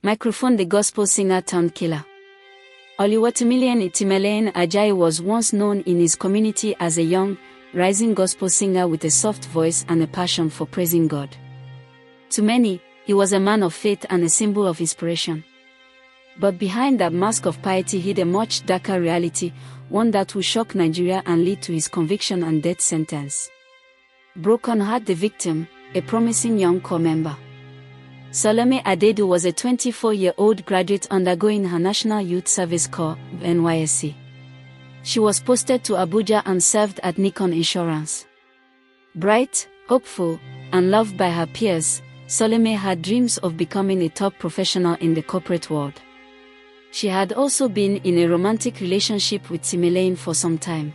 Microphone the gospel singer turned killer. Oluwatimileyin Ajayi was once known in his community as a young, rising gospel singer with a soft voice and a passion for praising God. To many, he was a man of faith and a symbol of inspiration. But behind that mask of piety hid a much darker reality, one that would shock Nigeria and lead to his conviction and death sentence. Broken heart the victim, a promising young corps member. Salome Adaidu was a 24-year-old graduate undergoing her National Youth Service Corps, NYSC. She was posted to Abuja and served at Nikon Insurance. Bright, hopeful, and loved by her peers, Salome had dreams of becoming a top professional in the corporate world. She had also been in a romantic relationship with Timileyin for some time.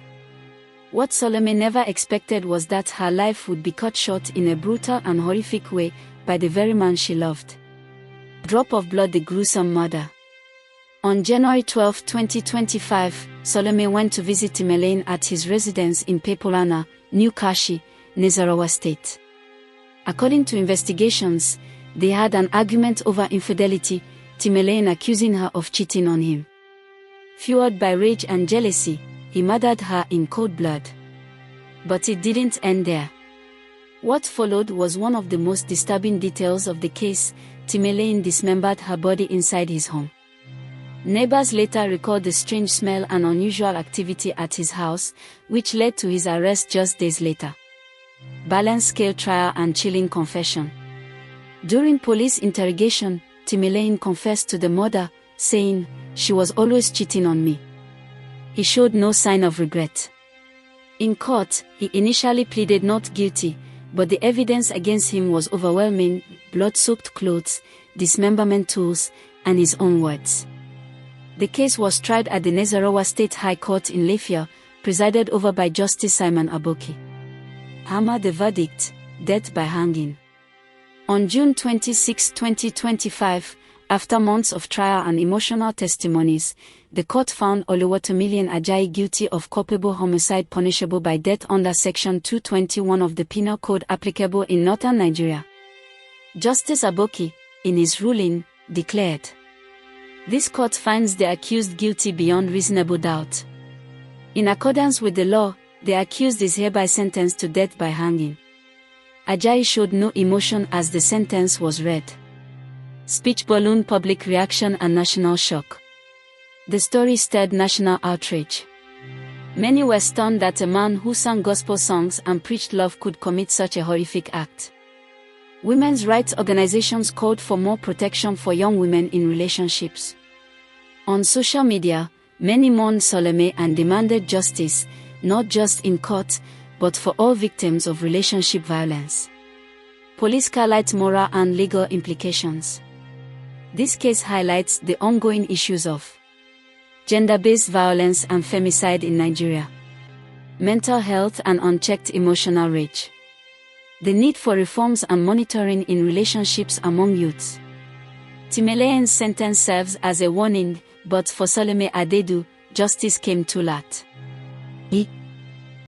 What Salome never expected was that her life would be cut short in a brutal and horrific way by the very man she loved. Drop of blood, the gruesome murder. On January 12, 2025, Salome went to visit Timileyin at his residence in Pepolana, New Kashi, Nasarawa State. According to investigations, they had an argument over infidelity, Timileyin accusing her of cheating on him. Fueled by rage and jealousy, he murdered her in cold blood. But it didn't end there. What followed was one of the most disturbing details of the case. Timileyin dismembered her body inside his home. Neighbors later recalled the strange smell and unusual activity at his house, which led to his arrest just days later. Balanced scale trial and chilling confession. During police interrogation, Timileyin confessed to the murder, saying, "She was always cheating on me." He showed no sign of regret. In court, he initially pleaded not guilty, but the evidence against him was overwhelming: blood-soaked clothes, dismemberment tools, and his own words. The case was tried at the Nasarawa State High Court in Lafia, presided over by Justice Simon Aboki. Hammer the verdict: death by hanging. On June 26, 2025, after months of trial and emotional testimonies, the court found Oluwatimileyin Ajayi guilty of culpable homicide punishable by death under Section 221 of the Penal Code applicable in northern Nigeria. Justice Aboki, in his ruling, declared, "This court finds the accused guilty beyond reasonable doubt. In accordance with the law, the accused is hereby sentenced to death by hanging." Ajayi showed no emotion as the sentence was read. Speech ballooned public reaction and national shock. The story stirred national outrage. Many were stunned that a man who sang gospel songs and preached love could commit such a horrific act. Women's rights organizations called for more protection for young women in relationships. On social media, many mourned Salome and demanded justice, not just in court, but for all victims of relationship violence. Police highlight moral and legal implications. This case highlights the ongoing issues of gender-based violence and femicide in Nigeria, mental health and unchecked emotional rage, the need for reforms and monitoring in relationships among youths. Timileyin's sentence serves as a warning, but for Salome Adaidu, justice came too late.